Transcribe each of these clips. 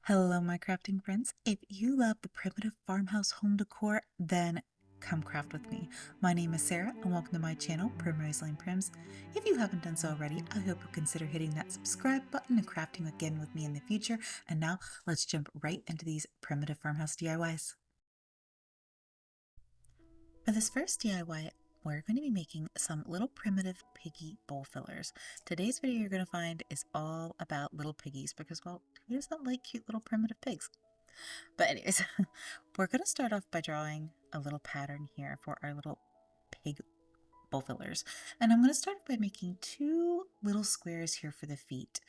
Hello, my crafting friends. If you love the primitive farmhouse home decor, then come craft with me. My name is Sarah, and welcome to my channel, Primrose Lane Prims. If you haven't done so already, I hope you'll consider hitting that subscribe button and crafting again with me in the future. And now, let's jump right into these primitive farmhouse DIYs. For this first DIY, we're going to be making some little primitive piggy bowl fillers. Today's video you're going to find is all about little piggies because, well, who doesn't like cute little primitive pigs? But anyways, we're going to start off by drawing a little pattern here for our little pig bowl fillers. And I'm going to start by making two little squares here for the feet.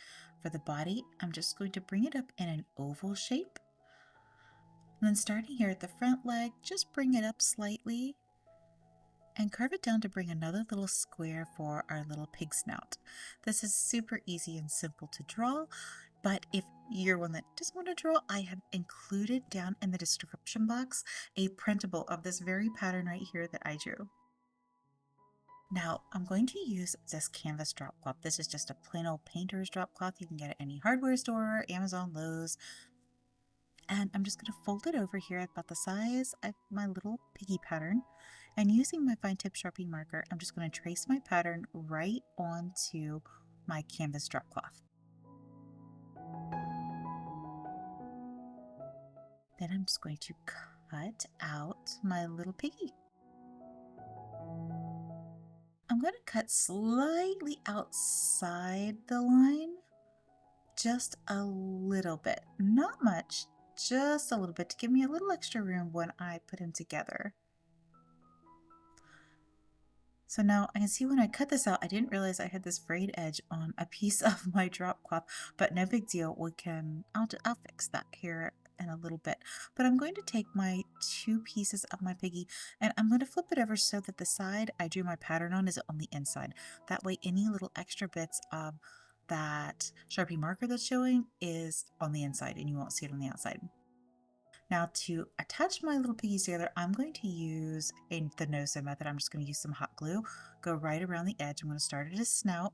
For the body, I'm just going to bring it up in an oval shape. And then starting here at the front leg, just bring it up slightly and carve it down to bring another little square for our little pig snout. This is super easy and simple to draw, but if you're one that doesn't want to draw, I have included down in the description box a printable of this very pattern right here that I drew. Now I'm going to use this canvas drop cloth. This is just a plain old painter's drop cloth. You can get it at any hardware store, Amazon, Lowe's. And I'm just going to fold it over here about the size of my little piggy pattern. And using my fine tip Sharpie marker, I'm just going to trace my pattern right onto my canvas drop cloth. Then I'm just going to cut out my little piggy. I'm going to cut slightly outside the line, just a little bit, not much, just a little bit to give me a little extra room when I put them together. So now I can see when I cut this out, I didn't realize I had this frayed edge on a piece of my drop cloth, but no big deal. I'll fix that here in a little bit. But I'm going to take my two pieces of my piggy and I'm going to flip it over so that the side I drew my pattern on is on the inside. That way any little extra bits of that Sharpie marker that's showing is on the inside and you won't see it on the outside. Now to attach my little piggies together, I'm going to use the no-sew method. I'm just going to use some hot glue, go right around the edge. I'm going to start at his snout,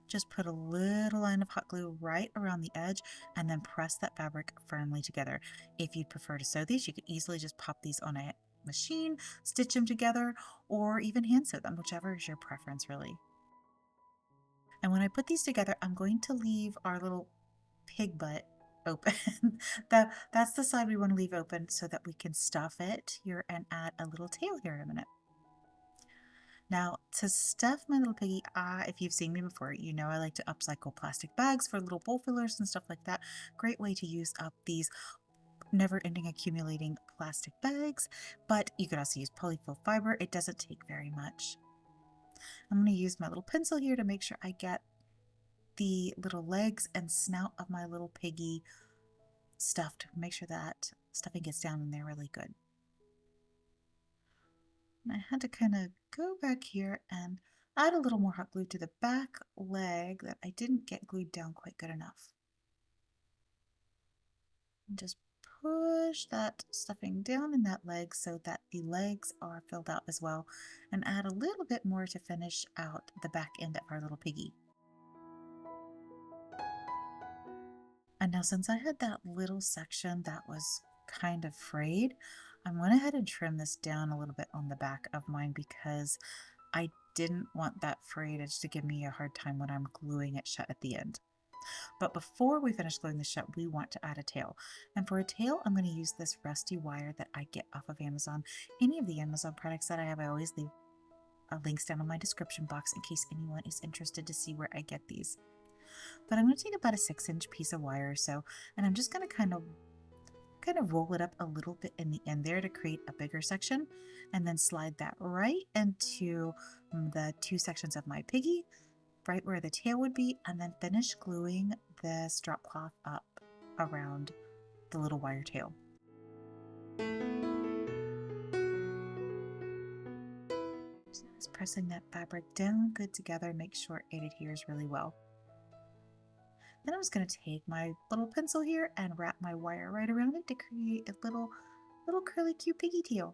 just put a little line of hot glue right around the edge and then press that fabric firmly together. If you'd prefer to sew these, you could easily just pop these on a machine, stitch them together, or even hand sew them, whichever is your preference really. And when I put these together, I'm going to leave our little pig butt open. That's the side we want to leave open so that we can stuff it here and add a little tail here in a minute. Now to stuff my little piggy, if you've seen me before, you know I like to upcycle plastic bags for little bowl fillers and stuff like that. Great way to use up these never-ending accumulating plastic bags, but you could also use polyfill fiber. It doesn't take very much. I'm going to use my little pencil here to make sure I get the little legs and snout of my little piggy stuffed. Make sure that stuffing gets down in there really good. And I had to kind of go back here and add a little more hot glue to the back leg that I didn't get glued down quite good enough. And just push that stuffing down in that leg so that the legs are filled out as well, and add a little bit more to finish out the back end of our little piggy. And now since I had that little section that was kind of frayed, I went ahead and trimmed this down a little bit on the back of mine because I didn't want that frayed edge to give me a hard time when I'm gluing it shut at the end. But before we finish gluing this shut, we want to add a tail. And for a tail, I'm going to use this rusty wire that I get off of Amazon. Any of the Amazon products that I have, I always leave links down in my description box in case anyone is interested to see where I get these. But I'm going to take about a 6-inch piece of wire or so, and I'm just going to kind of roll it up a little bit in the end there to create a bigger section, and then slide that right into the two sections of my piggy, right where the tail would be, and then finish gluing this drop cloth up around the little wire tail. Just pressing that fabric down good together, make sure it adheres really well. Then I'm just going to take my little pencil here and wrap my wire right around it to create a little curly cute piggy tail.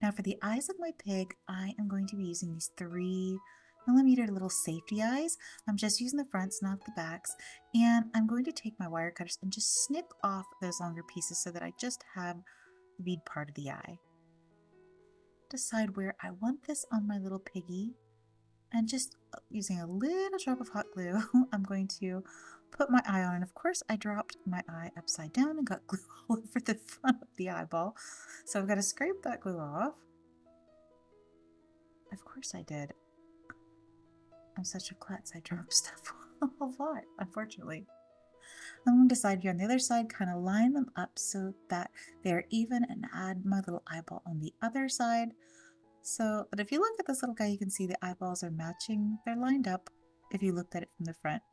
Now for the eyes of my pig, I am going to be using these 3 millimeter little safety eyes. I'm just using the fronts, not the backs. And I'm going to take my wire cutters and just snip off those longer pieces so that I just have the bead part of the eye. Decide where I want this on my little piggy. And just using a little drop of hot glue, I'm going to put my eye on. And of course, I dropped my eye upside down and got glue all over the front of the eyeball. So I've got to scrape that glue off. Of course I did. I'm such a klutz. I drop stuff a lot, unfortunately. I'm going to decide here on the other side, kind of line them up so that they're even and add my little eyeball on the other side. So that if you look at this little guy, you can see the eyeballs are matching. They're lined up if you looked at it from the front.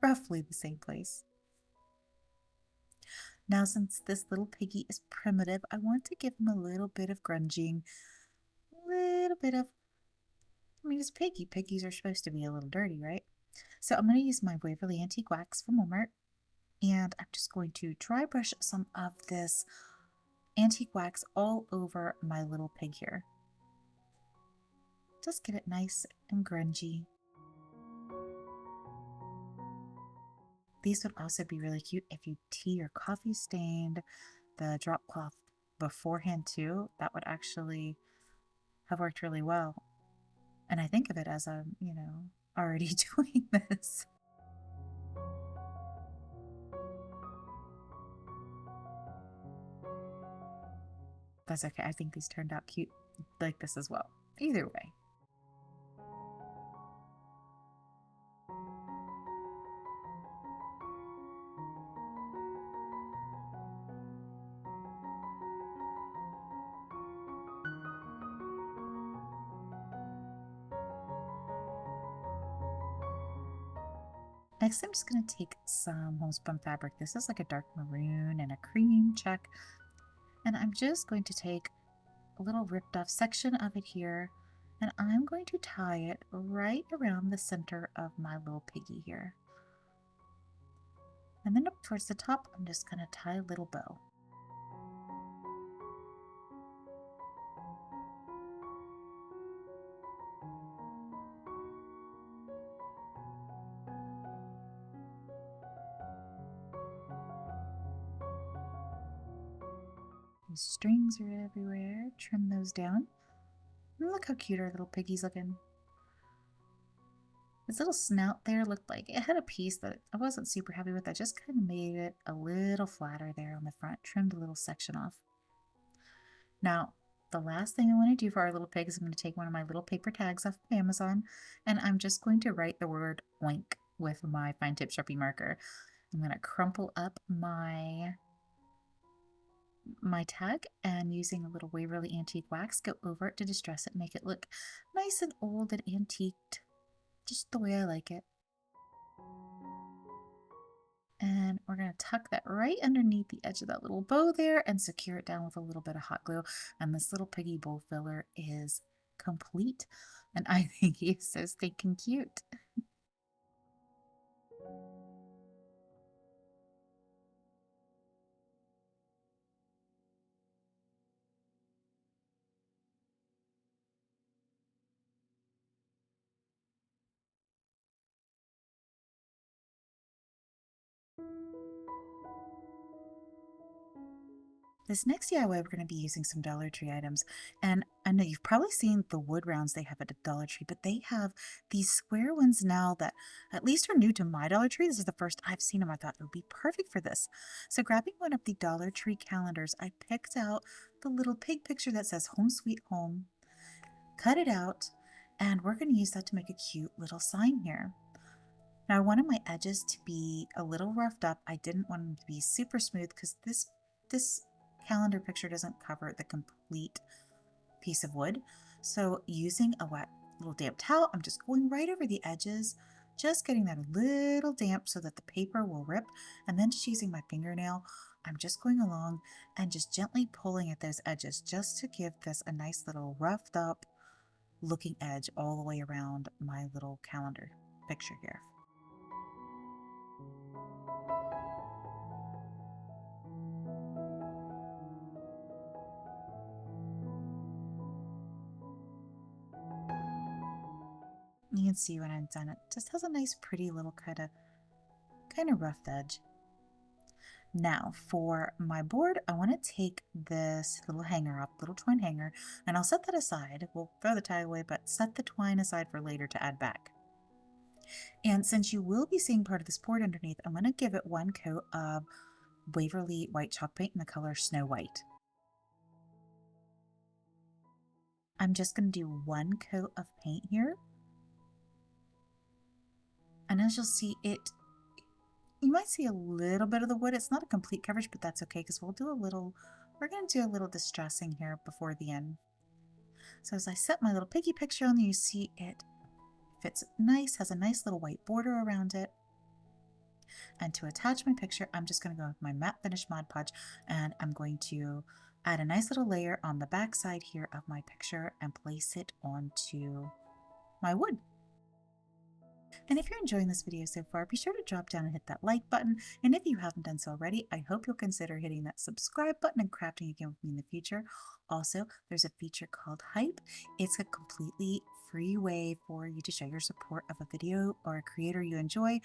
Roughly the same place. Now, since this little piggy is primitive, I want to give him a little bit of grunging. A little bit of, I mean, it's Piggy. Piggies are supposed to be a little dirty, right? So I'm going to use my Waverly Antique Wax from Walmart. And I'm just going to dry brush some of this antique wax all over my little pig here. Just get it nice and grungy. These would also be really cute if you tea or coffee stained the drop cloth beforehand too. That would actually have worked really well. And I think of it as I'm, already doing this. That's okay. I think these turned out cute like this as well. Either way. Next, I'm just going to take some homespun fabric. This is like a dark maroon and a cream check. And I'm just going to take a little ripped off section of it here, and I'm going to tie it right around the center of my little piggy here. And then up towards the top, I'm just going to tie a little bow. These strings are everywhere. Trim those down. And look how cute our little piggy's looking. This little snout there looked like it had a piece that I wasn't super happy with. I just kind of made it a little flatter there on the front, trimmed a little section off. Now, the last thing I want to do for our little pig is I'm going to take one of my little paper tags off of Amazon, and I'm just going to write the word oink with my fine tip Sharpie marker. I'm going to crumple up my tag and using a little Waverly Antique Wax, go over it to distress it, make it look nice and old and antiqued, just the way I like it. And we're going to tuck that right underneath the edge of that little bow there and secure it down with a little bit of hot glue. And this little piggy bowl filler is complete. And I think he is so stinking cute. This next DIY, we're going to be using some Dollar Tree items. And I know you've probably seen the wood rounds they have at Dollar Tree, but they have these square ones now that at least are new to my Dollar Tree. This is the first I've seen them. I thought it would be perfect for this. So grabbing one of the Dollar Tree calendars, I picked out the little pig picture that says Home Sweet Home, cut it out, and we're going to use that to make a cute little sign here. Now I wanted my edges to be a little roughed up. I didn't want them to be super smooth because this calendar picture doesn't cover the complete piece of wood. So using a wet little damp towel, I'm just going right over the edges, just getting that a little damp so that the paper will rip. And then just using my fingernail, I'm just going along and just gently pulling at those edges just to give this a nice little roughed up looking edge all the way around my little calendar picture here. can see when I'm done, it just has a nice pretty little kind of rough edge. Now for my board, I want to take this little hanger up, little twine hanger, and I'll set that aside. We'll throw the tag away, but set the twine aside for later to add back. And since you will be seeing part of this board underneath, I'm going to give it one coat of Waverly white chalk paint in the color Snow White. I'm just going to do one coat of paint here. And as you'll see, you might see a little bit of the wood. It's not a complete coverage, but that's okay because we're going to do a little distressing here before the end. So as I set my little piggy picture on there, you see it fits nice, has a nice little white border around it. And to attach my picture, I'm just going to go with my matte finish Mod Podge, and I'm going to add a nice little layer on the back side here of my picture and place it onto my wood. And if you're enjoying this video so far, be sure to drop down and hit that like button. And if you haven't done so already, I hope you'll consider hitting that subscribe button and crafting again with me in the future. Also, there's a feature called Hype. It's a completely free way for you to show your support of a video or a creator you enjoy.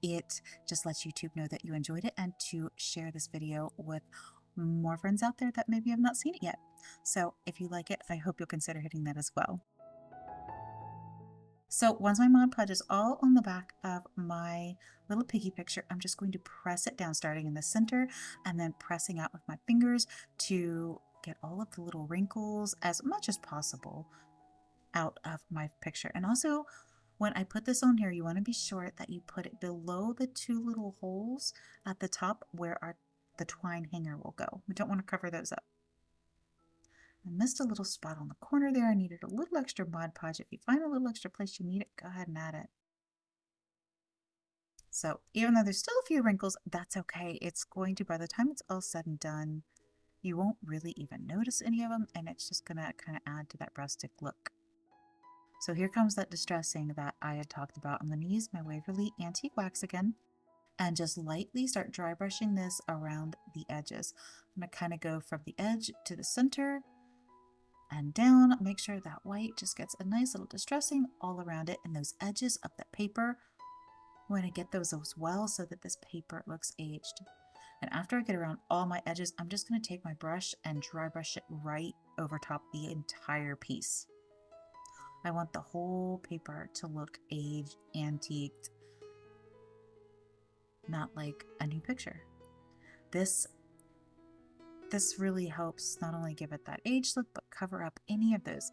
It just lets YouTube know that you enjoyed it and to share this video with more friends out there that maybe have not seen it yet. So if you like it, I hope you'll consider hitting that as well. So once my Mod Podge is all on the back of my little piggy picture, I'm just going to press it down starting in the center and then pressing out with my fingers to get all of the little wrinkles as much as possible out of my picture. And also when I put this on here, you want to be sure that you put it below the two little holes at the top where the twine hanger will go. We don't want to cover those up. I missed a little spot on the corner there. I needed a little extra Mod Podge. If you find a little extra place you need it, go ahead and add it. So even though there's still a few wrinkles, that's okay. It's going to, by the time it's all said and done, you won't really even notice any of them, and it's just gonna kind of add to that rustic look. So here comes that distressing that I had talked about. I'm gonna use my Waverly Antique Wax again and just lightly start dry brushing this around the edges. I'm gonna kind of go from the edge to the center and down. Make sure that white just gets a nice little distressing all around it, and those edges of the paper, I'm going to get those as well so that this paper looks aged. And after I get around all my edges, I'm just going to take my brush and dry brush it right over top the entire piece. I want the whole paper to look aged, antiqued, not like a new picture. This really helps not only give it that aged look, but cover up any of those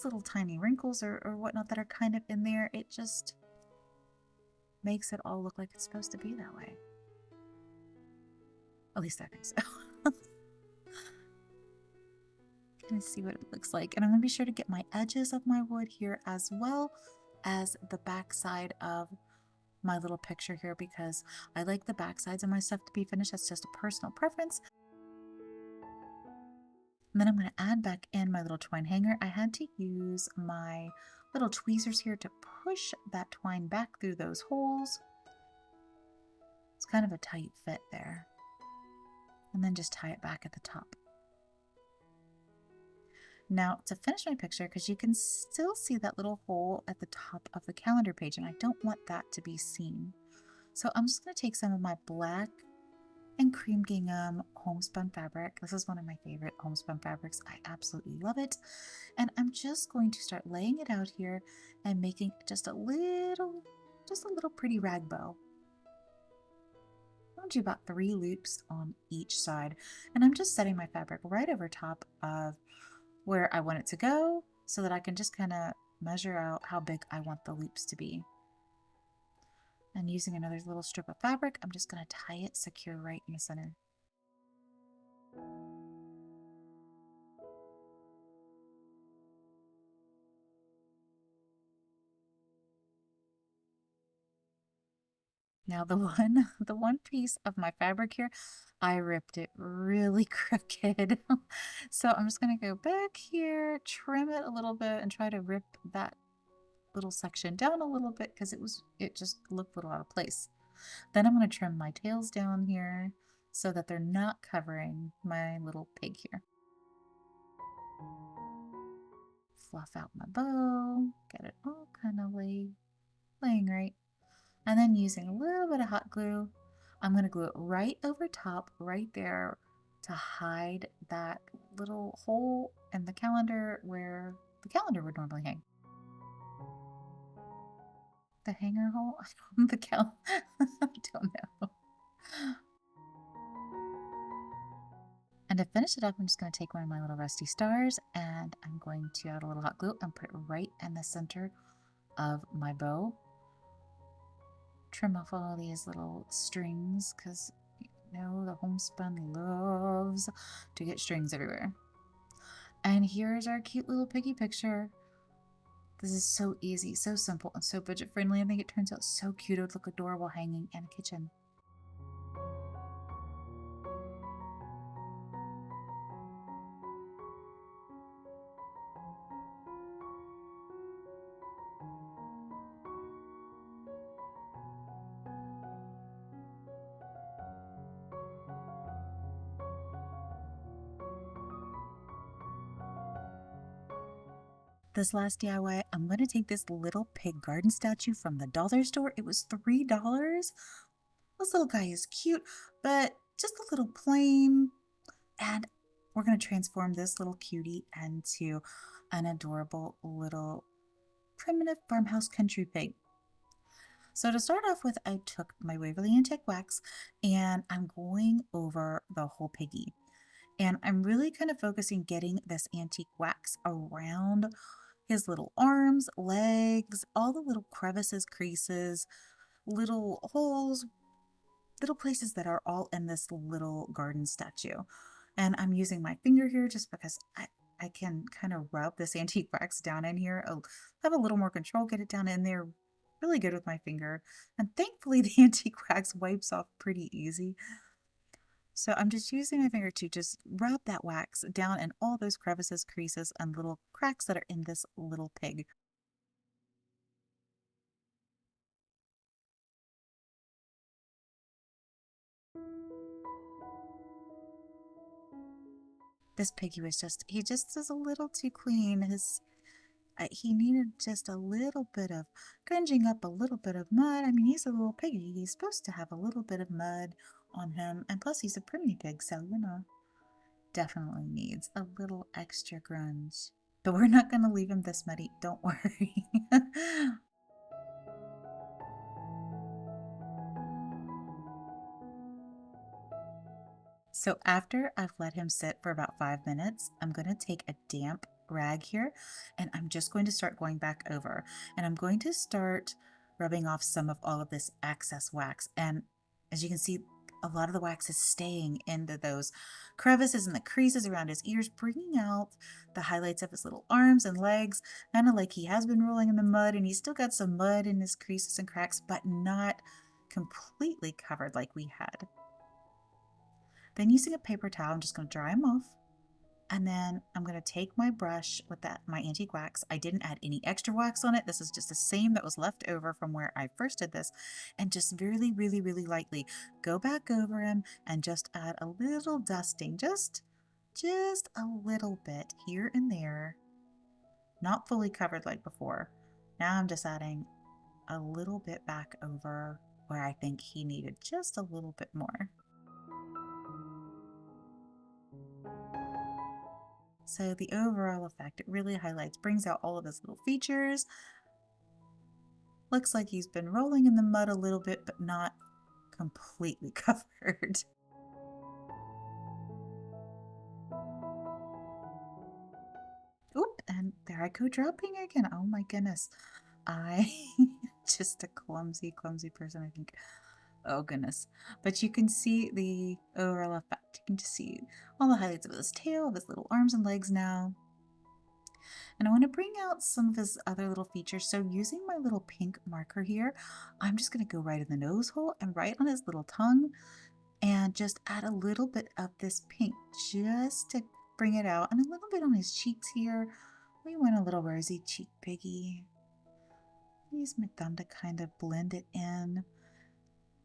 little tiny wrinkles or whatnot that are kind of in there. It just makes it all look like it's supposed to be that way. At least I think so. Kind of see what it looks like. And I'm going to be sure to get my edges of my wood here as well as the back side of my little picture here, because I like the back sides of my stuff to be finished. That's just a personal preference. And then I'm going to add back in my little twine hanger. I had to use my little tweezers here to push that twine back through those holes. It's kind of a tight fit there. And then just tie it back at the top. Now to finish my picture, because you can still see that little hole at the top of the calendar page, and I don't want that to be seen. So I'm just going to take some of my black and cream gingham homespun fabric. This is one of my favorite homespun fabrics. I absolutely love it. And I'm just going to start laying it out here and making just a little pretty rag bow. I'll do about 3 loops on each side. And I'm just setting my fabric right over top of where I want it to go so that I can just kind of measure out how big I want the loops to be. And using another little strip of fabric, I'm just going to tie it secure right in the center. Now the one piece of my fabric here, I ripped it really crooked. So I'm just going to go back here, trim it a little bit, and try to rip that little section down a little bit because it just looked a little out of place. Then I'm going to trim my tails down here so that they're not covering my little pig here. fluff out my bow, get it all kind of laying right. And then using a little bit of hot glue, I'm going to glue it right over top, right there, to hide that little hole in the calendar where the calendar would normally hang. The hanger hole? The cal I don't know. And to finish it up, I'm just going to take one of my little rusty stars and I'm going to add a little hot glue and put it right in the center of my bow. Trim off all these little strings because you know the homespun loves to get strings everywhere. And here's our cute little piggy picture. This is so easy, so simple, and so budget friendly. I think it turns out so cute. It would look adorable hanging in a kitchen. This last DIY, I'm going to take this little pig garden statue from the dollar store. It was $3. This little guy is cute, but just a little plain. And we're going to transform this little cutie into an adorable little primitive farmhouse country pig. So to start off with, I took my Waverly Antique Wax and I'm going over the whole piggy. And I'm really kind of focusing getting this antique wax around his little arms, legs, all the little crevices, creases, little holes, little places that are all in this little garden statue. And I'm using my finger here just because I can kind of rub this antique wax down in here. I'll have a little more control, get it down in there really good with my finger. And thankfully the antique wax wipes off pretty easy. So I'm just using my finger to just rub that wax down in all those crevices, creases, and little cracks that are in this little pig. This piggy was he just is a little too clean. He needed just a little bit of grunging up, a little bit of mud. I mean, he's a little piggy. He's supposed to have a little bit of mud on him. And plus, he's a preemie pig, so, you know, definitely needs a little extra grunge. But we're not going to leave him this muddy. Don't worry. So after I've let him sit for about 5 minutes, I'm going to take a damp rag here and I'm just going to start going back over and I'm going to start rubbing off some of all of this excess wax. And as you can see, a lot of the wax is staying into those crevices and the creases around his ears, bringing out the highlights of his little arms and legs, kind of like he has been rolling in the mud and he's still got some mud in his creases and cracks, but not completely covered like we had. Then using a paper towel, I'm just going to dry them off. And then I'm going to take my brush with my antique wax. I didn't add any extra wax on it. This is just the same that was left over from where I first did this. And just really, really, really lightly go back over him and just add a little dusting. Just a little bit here and there. Not fully covered like before. Now I'm just adding a little bit back over where I think he needed just a little bit more. So the overall effect, it really highlights, brings out all of his little features. Looks like he's been rolling in the mud a little bit, but not completely covered. Oop, and there I go dropping again. Oh my goodness. I just a clumsy, clumsy person, I think. Oh goodness. But you can see the overall effect. You can just see all the highlights of his tail, of his little arms and legs now. And I want to bring out some of his other little features. So using my little pink marker here, I'm just going to go right in the nose hole and right on his little tongue and just add a little bit of this pink just to bring it out, and a little bit on his cheeks here. We want a little rosy cheek piggy. Use my thumb to kind of blend it in.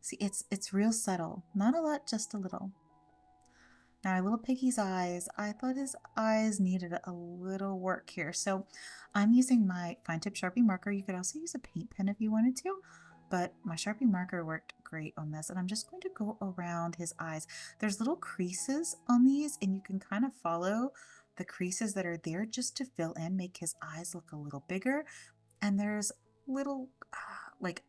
See, it's real subtle. Not a lot, just a little. Now, our little piggy's eyes, I thought his eyes needed a little work here. So I'm using my fine tip Sharpie marker. You could also use a paint pen if you wanted to, but my Sharpie marker worked great on this. And I'm just going to go around his eyes. There's little creases on these, and you can kind of follow the creases that are there just to fill in, make his eyes look a little bigger. And there's little like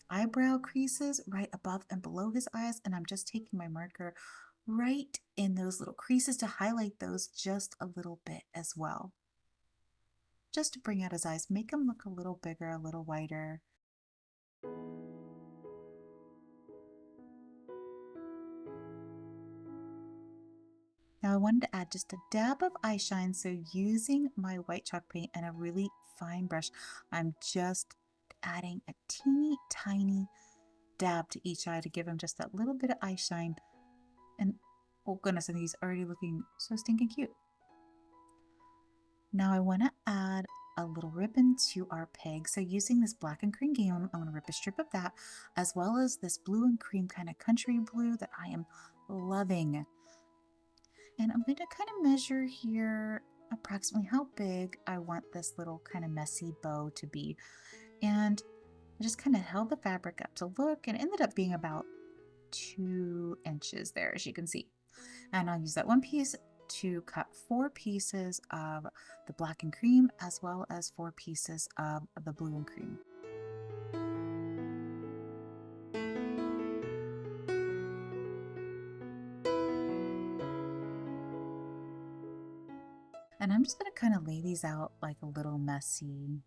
eyebrow creases right above and below his eyes, and I'm just taking my marker right in those little creases to highlight those just a little bit as well. Just to bring out his eyes, make him look a little bigger, a little whiter. Now I wanted to add just a dab of eye shine, so using my white chalk paint and a really fine brush, I'm just adding a teeny tiny dab to each eye to give him just that little bit of eye shine. And oh goodness, and he's already looking so stinking cute. Now I want to add a little ribbon to our pig. So using this black and cream gown, I'm going to rip a strip of that, as well as this blue and cream kind of country blue that I am loving. And I'm going to kind of measure here approximately how big I want this little kind of messy bow to be. And I just kind of held the fabric up to look, and it ended up being about 2 inches there, as you can see. And I'll use that one piece to cut 4 pieces of the black and cream, as well as 4 pieces of the blue and cream. And I'm just going to kind of lay these out like a little messy,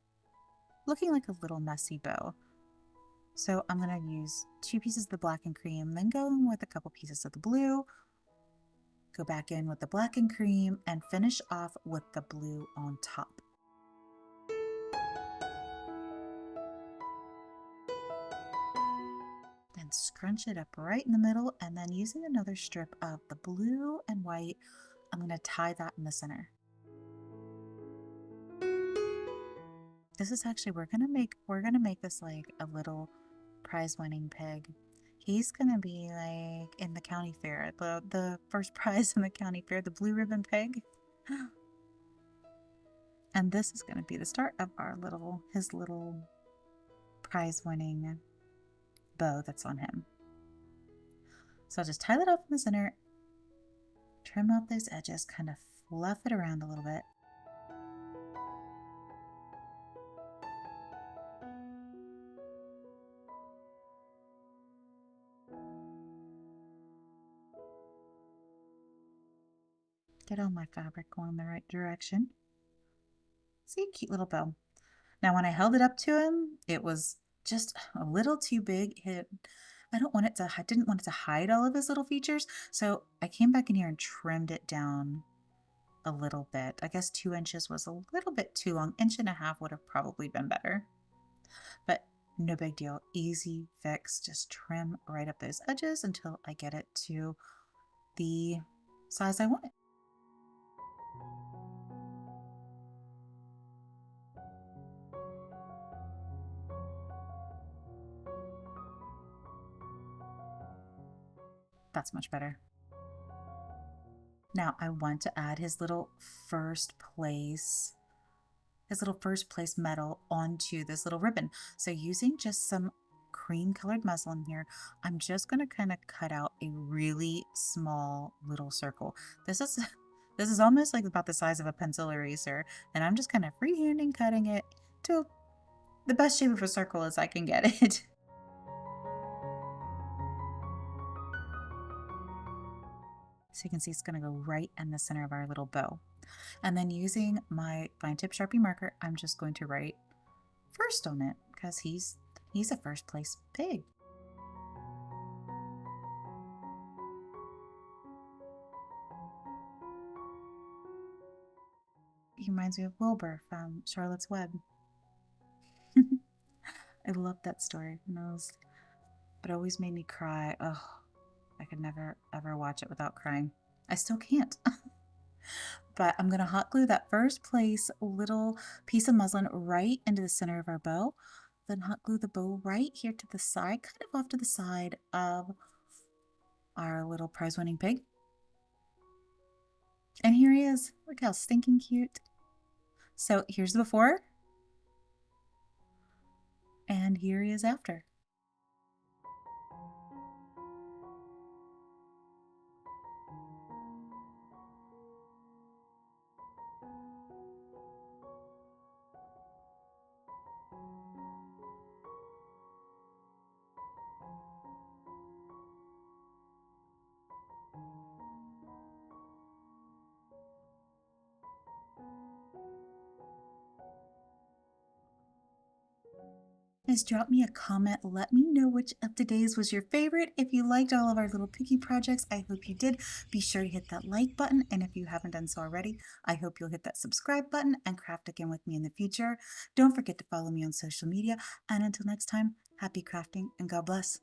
looking like a little messy bow. So I'm going to use 2 pieces of the black and cream, then go in with a couple pieces of the blue, go back in with the black and cream, and finish off with the blue on top. Then scrunch it up right in the middle, and then using another strip of the blue and white, I'm going to tie that in the center. This is actually, we're going to make this like a little prize winning pig. He's going to be like in the county fair, the first prize in the county fair, the blue ribbon pig. And this is going to be the start of his little prize winning bow that's on him. So I'll just tie that up in the center, trim out those edges, kind of fluff it around a little bit. Get all my fabric going the right direction. See, cute little bow. Now when I held it up to him, it was just a little too big. I didn't want it to hide all of his little features. So I came back in here and trimmed it down a little bit. I guess 2 inches was a little bit too long. 1.5 inches would have probably been better. But no big deal. Easy fix. Just trim right up those edges until I get it to the size I want it. That's much better. Now I want to add his little first place medal onto this little ribbon. So using just some cream colored muslin here, I'm just going to kind of cut out a really small little circle. This is almost like about the size of a pencil eraser, and I'm just kind of freehanding cutting it to the best shape of a circle as I can get it. So you can see it's going to go right in the center of our little bow. And then using my fine tip Sharpie marker, I'm just going to write first on it because he's a first place pig. He reminds me of Wilbur from Charlotte's Web. I loved that story. But it always made me cry. Oh, I could never ever watch it without crying. I still can't. But I'm going to hot glue that first place little piece of muslin right into the center of our bow. Then hot glue the bow right here to the side, kind of off to the side of our little prize winning pig. And here he is. Look how stinking cute. So here's the before, and here he is after. Is drop me a comment. Let me know which of today's was your favorite. If you liked all of our little piggy projects, I hope you did. Be sure to hit that like button. And if you haven't done so already, I hope you'll hit that subscribe button and craft again with me in the future. Don't forget to follow me on social media. And until next time, happy crafting and God bless.